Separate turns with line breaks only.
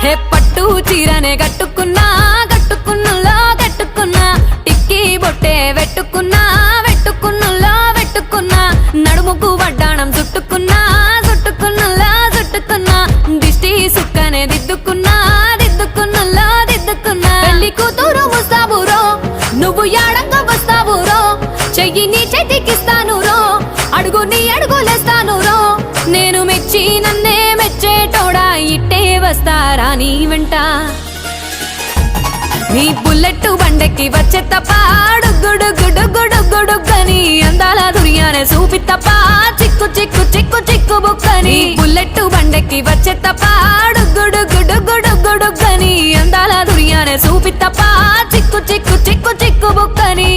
ఏ పట్టు చీరనే కట్టుకున్నా కట్టుకున్నులో కట్టుకున్నా టిక్కీ బొట్టే వెట్టుకున్నా వెట్టుకున్నులో వెట్టుకున్నా నడుముకు వడ్డాణం చుట్టుకున్నా చుట్టుకున్నులో చుట్టుకున్నా దిష్టి సుక్కనే దిద్దుకున్నా దిద్దుకున్నులో దిద్దుకున్నా పెళ్లి కూతురు ముస్తాబురో నువ్వు యాడంగా వస్తావురో చెయ్యి నీ చేతికిస్తాను రో అడుగు నీ అడుగులేస్తాను రో నేను మెచ్చి నన్నే మెచ్చేటోడా ఇట్టే వస్తారా నీ వెంట నీ బుల్లెట్ బండెక్కి వచ్చే తప్ప గుడుగుడుగుడుగుడుగుడుగని అందాల దుర్యానే చూపి తప్ప చిక్కు చిక్కు చిక్కు చిక్కు బుక్కని బుల్లెట్ బండెక్కి వచ్చే తప్ప గుడుగుడుగుడుగుడుగని అందాల దుర్యానే చూపి తప్ప చిక్కు చిక్కు చిక్కు చిక్కు బుక్కని